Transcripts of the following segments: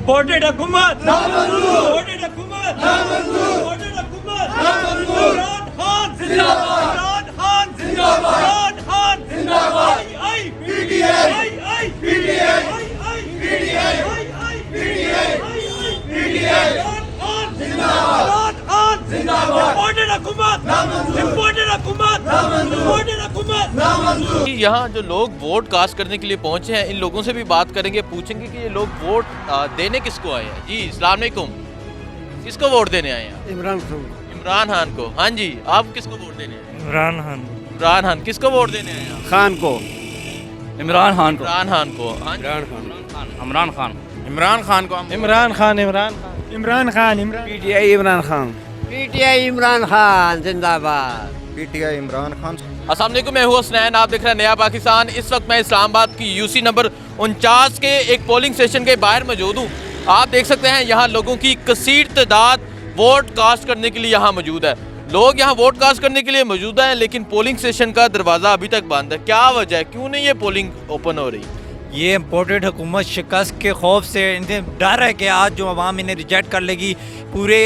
Imported हुकूमत imported हुकूमत imported हुकूमत इमरान खान जिंदाबाद इमरान खान जिंदाबाद इमरान खान जिंदाबाद आई पीटीआई आई पीटीआई आई पीटीआई आई पीटीआई आई पीटीआई इमरान खान जिंदाबाद इमरान खान जिंदाबाद इम्पोर्टेड हुकूमत इम्पोर्टेड हुकूमत इम्पोर्टेड हुकूमत। यहाँ जो लोग वोट कास्ट करने के लिए पहुंचे हैं, इन लोगों से भी बात करेंगे, पूछेंगे कि ये लोग वोट देने किसको आए हैं। जी अस्सलाम वालेकुम, किसको वोट देने आए हैं? इमरान खान इमरान खान को। हाँ जी, आप किसको वोट देने आए हैं? इमरान खान इमरान खान किसको वोट देने आए हैं? खान को इमरान खान को इमरान खान को। हाँ जी। इमरान खान इमरान खान को। इमरान खान इमरान खान पीटीआई इमरान खान पीटीआई इमरान खान जिंदाबाद पीटीआई इमरान खान। अस्सलाम वालेकुम, मैं हूँ हसनैन, आप देख रहे हैं नया पाकिस्तान। इस वक्त मैं इस्लामाबाद की यूसी नंबर 49 के एक पोलिंग स्टेशन के बाहर मौजूद हूँ। आप देख सकते हैं यहाँ लोगों की कसीर तादाद वोट कास्ट करने के लिए यहाँ मौजूद है। लोग यहाँ वोट कास्ट करने के लिए मौजूद हैं, लेकिन पोलिंग स्टेशन का दरवाज़ा अभी तक बंद है। क्या वजह है, क्यों नहीं ये पोलिंग ओपन हो रही? ये इम्पोर्टेड हुकूमत शिकस्त के खौफ से इन्हें डर है कि आज जो अवाम इन्हें रिजेक्ट कर लेगी। पूरे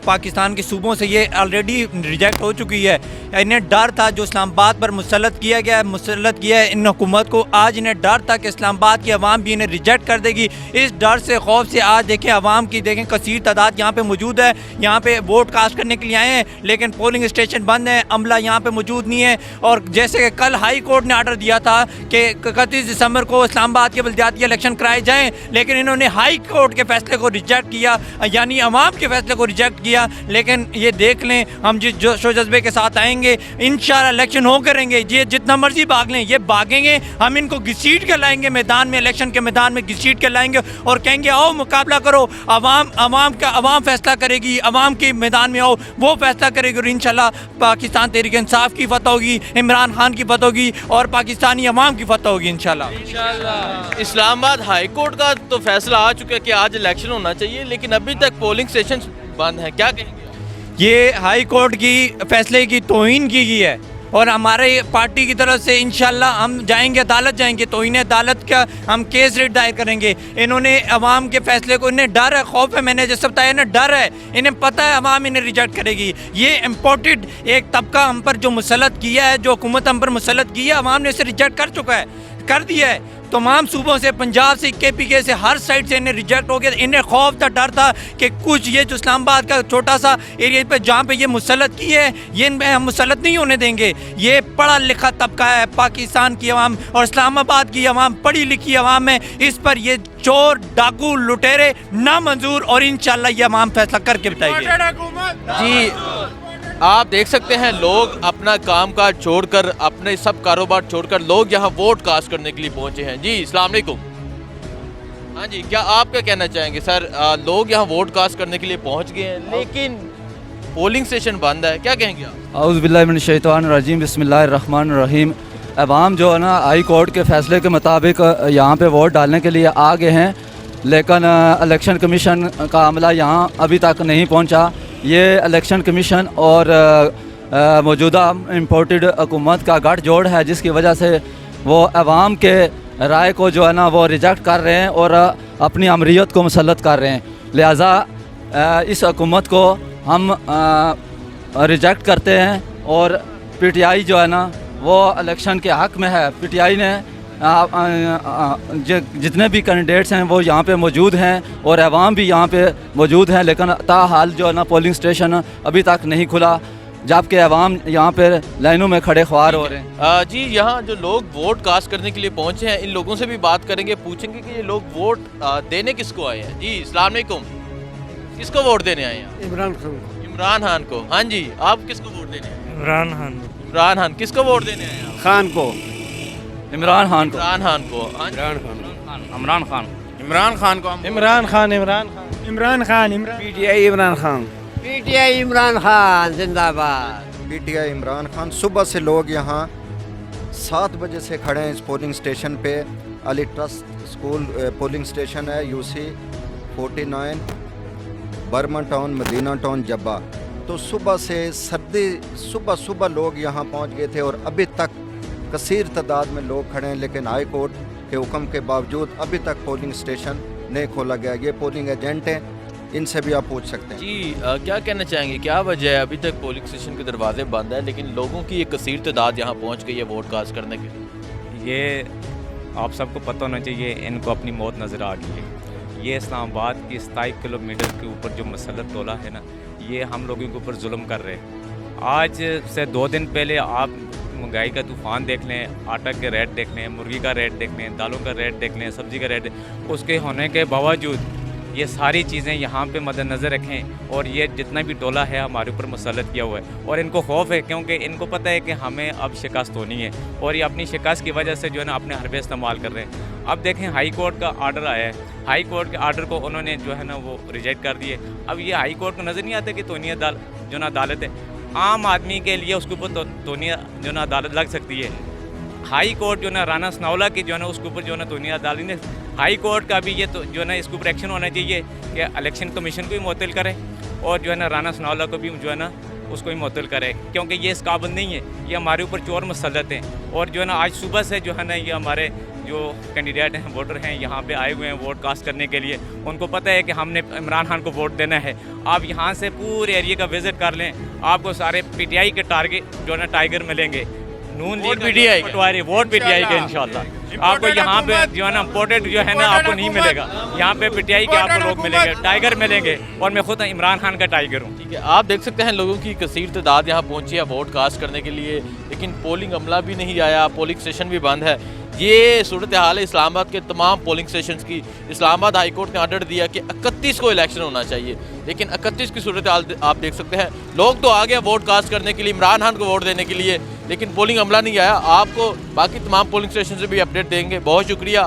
पाकिस्तान के सूबों से ये ऑलरेडी रिजेक्ट हो चुकी है। इन्हें डर था जो इस्लामाबाद पर मुसल्लत किया है इन हुकूमत को। आज इन्हें डर था कि इस्लामाबाद की अवाम भी इन्हें रिजेक्ट कर देगी। इस डर से खौफ से आज देखें अवाम की देखें कसीर तादाद यहाँ पे मौजूद है। यहाँ पे वोट कास्ट करने के लिए आए हैं, लेकिन पोलिंग स्टेशन बंद है, अमला यहाँ पे मौजूद नहीं है। और जैसे कि कल हाई कोर्ट ने आर्डर दिया था कि 31 दिसंबर को इस्लामाबाद के बल्दियाती इलेक्शन कराए जाएँ, लेकिन इन्होंने हाई कोर्ट के फैसले को रिजेक्ट किया, यानी अवाम के फैसले को रिजेक्ट किया। लेकिन ये देख लें, हम जिस जोशो जज्बे के साथ आएंगे इंशाल्लाह इलेक्शन हो करेंगे। ये जितना मर्जी भाग लें, ये भागेंगे, हम इनको घसीट के लाएंगे मैदान में, इलेक्शन के मैदान में घसीट के लाएंगे और कहेंगे आओ मुकाबला करो, अवाम फैसला करेगी, अवाम के मैदान में आओ, वो फैसला करेगी और इंशाल्लाह पाकिस्तान तहरीक इंसाफ की फतह होगी, इमरान खान की फतह होगी और पाकिस्तानी अवाम की फतह होगी इंशाल्लाह। इस्लामाबाद हाई कोर्ट का तो फैसला आ चुका है कि आज इलेक्शन होना चाहिए, लेकिन अभी तक पोलिंग स्टेशन बंद है। क्या कहेंगे? ये हाई कोर्ट की फैसले की तौहीन की गई है और हमारे पार्टी की तरफ से इंशाल्लाह हम जाएंगे, अदालत जाएंगे, तौहीन अदालत का हम केस रेट दायर करेंगे। इन्होंने अवाम के फैसले को, इन्हें डर है, खौफ है, मैंने जैसे बताया ना, डर है, इन्हें पता है अवाम इन्हें रिजेक्ट करेगी। ये इम्पोर्टेड एक तबका हम पर जो मुसल्लत किया है, जो हुकूमत हम पर मुसल्लत की है, अवाम ने इसे रिजेक्ट कर चुका है, कर दिया है। तमाम सूबों से, पंजाब से, KPK से, हर साइड से इन्हें रिजेक्ट हो गया। इन्हें खौफ था, डर था कि कुछ ये जो इस्लामाबाद का छोटा सा एरिया पे जहाँ पे ये मुसल्लत की है, ये इनमें हम मुसल्लत नहीं होने देंगे। ये पढ़ा लिखा तबका है, पाकिस्तान की अवाम और इस्लामाबाद की अवाम पढ़ी लिखी अवाम है। इस पर ये चोर, डाकू, लुटेरे ना मंजूर और इंशाल्लाह ये अवाम फैसला करके बताएगी। जी आप देख सकते हैं लोग अपना काम काज छोड़कर, अपने सब कारोबार छोड़कर लोग यहाँ वोट कास्ट करने के लिए पहुँचे हैं। जी अस्सलाम वालेकुम। हाँ जी, क्या आप क्या कहना चाहेंगे सर? लोग यहाँ वोट कास्ट करने के लिए पहुँच गए हैं, लेकिन पोलिंग स्टेशन बंद है, क्या कहेंगे आप? औज़ु बिल्लाहि मिनश शैतानिर रजीम, बिस्मिल्लाहिर रहमानिर रहीम। अवाम जो है ना हाई कोर्ट के फैसले के मुताबिक यहाँ पे वोट डालने के लिए आ गए हैं, लेकिन इलेक्शन कमीशन का अमला यहाँ अभी तक नहीं पहुँचा। ये इलेक्शन कमीशन और मौजूदा इम्पोर्टेड हुकूमत का गठजोड़ है, जिसकी वजह से वो अवाम के राय को जो है ना वो रिजेक्ट कर रहे हैं और अपनी अमरीत को मुसल्लत कर रहे हैं। लिहाजा इस हुकूमत को हम रिजेक्ट करते हैं और PTI जो है ना वो इलेक्शन के हक़ में है। PTI ने जितने भी कैंडिडेट्स हैं वो यहाँ पे मौजूद हैं और अवाम भी यहाँ पे मौजूद हैं, लेकिन ताहाल जो है ना पोलिंग स्टेशन अभी तक नहीं खुला, जबकि अवाम यहाँ पे लाइनों में खड़े ख्वार हो रहे हैं। जी यहाँ जो लोग वोट कास्ट करने के लिए पहुँचे हैं, इन लोगों से भी बात करेंगे, पूछेंगे कि ये लोग वोट देने किसको आए हैं। जी अस्सलाम वालेकुम, किसको वोट देने आए हैं? इमरान खान को। हाँ जी, आप किसको वोट देने आए हैं? इमरान खान किसको वोट देने आए हैं? खान को इमरान खान को। इमरान खान को। इमरान खान इमरान खान को। इमरान खान पीटीआई इमरान खान पीटीआई इमरान खान जिंदाबाद पीटीआई इमरान खान। सुबह से लोग यहाँ 7 बजे से खड़े हैं इस पोलिंग स्टेशन पे। Ali trust school polling station है, UC 49, Burman town, Madina town, Jabba. तो सुबह से सुबह लोग यहाँ पहुँच गए थे और अभी तक कसीर तादाद में लोग खड़े हैं, लेकिन हाई कोर्ट के हुक्म के बावजूद अभी तक पोलिंग स्टेशन नहीं खोला गया। ये पोलिंग एजेंट हैं, इनसे भी आप पूछ सकते हैं। जी क्या कहना चाहेंगे, क्या वजह है अभी तक पोलिंग स्टेशन के दरवाजे बंद है लेकिन लोगों की एक कसीर तादाद यहाँ पहुँच गई है वोट कास्ट करने के लिए? ये आप सबको पता होना चाहिए, इनको अपनी मौत नज़र आ गई है। ये इस्लामाबाद की 27 किलोमीटर के ऊपर जो मसलत तोला है ना, ये हम लोगों के ऊपर जुल्म कर रहे हैं। आज से 2 दिन पहले आप महंगाई का तूफ़ान देख लें, आटा के रेट देख लें, मुर्गी का रेट देख लें, दालों का रेट देख लें, सब्ज़ी का रेट, उसके होने के बावजूद ये सारी चीज़ें यहाँ पे मद्देनज़र रखें और ये जितना भी टोला है हमारे ऊपर मुसल्लत किया हुआ है और इनको खौफ है क्योंकि इनको पता है कि हमें अब शिकस्त होनी है और ये अपनी शिकस्त की वजह से जो है ना अपने हरबे इस्तेमाल कर रहे हैं। अब देखें हाई कोर्ट का आर्डर आया है, हाई कोर्ट के आर्डर को उन्होंने जो है ना वो रिजेक्ट कर दिए। अब ये हाई कोर्ट को नज़र नहीं आता कि तोनिया जो ना अदालत है, आम आदमी के लिए उसके ऊपर तोनिया जो ना अदालत लग सकती है। हाई कोर्ट जो ना राना सनाउल्लाह की जो है ना उसके ऊपर जो है ना तोनिया अदालत ने, हाई कोर्ट का भी ये तो जो है ना इसके ऊपर एक्शन होना चाहिए कि इलेक्शन कमीशन को भी मुअत्तल करे और जो है ना राना सनाउल्लाह को भी जो है ना उसको भी मुअत्तल करे क्योंकि ये इस काबिल नहीं है, ये हमारे ऊपर चोर मुसल्लत हैं। और जो है ना आज सुबह से जो है ना ये हमारे जो कैंडिडेट हैं, वोटर हैं, यहाँ पे आए हुए हैं वोट कास्ट करने के लिए। उनको पता है कि हमने इमरान खान को वोट देना है। आप यहाँ से पूरे एरिया का विज़िट कर लें, आपको सारे पीटीआई के टारगेट जो है ना टाइगर मिलेंगे। नून लीग पीटीआई पटवारी वोट पीटीआई के इंशाल्लाह आपको यहाँ पे जो है ना इम्पोर्टेड जो है ना आपको नहीं मिलेगा, यहाँ पे पीटीआई के आपको लोग मिलेंगे, टाइगर मिलेंगे और मैं खुद इमरान खान का टाइगर हूँ। ठीक है, आप देख सकते हैं लोगों की कसीर तादाद यहाँ पहुँची है वोट कास्ट करने के लिए लेकिन पोलिंग अमला भी नहीं आया, पोलिंग स्टेशन भी बंद है। ये सूरत हाल है इस्लामाबाद के तमाम पोलिंग स्टेशन की। इस्लामाबाद हाई कोर्ट ने ऑर्डर दिया कि 31 को इलेक्शन होना चाहिए लेकिन 31 की सूरत हाल आप देख सकते हैं। लोग तो आ गए वोट कास्ट करने के लिए, इमरान खान को वोट देने के लिए, लेकिन पोलिंग अमला नहीं आया। आपको बाकी तमाम पोलिंग स्टेशन से भी अपडेट देंगे। बहुत शुक्रिया।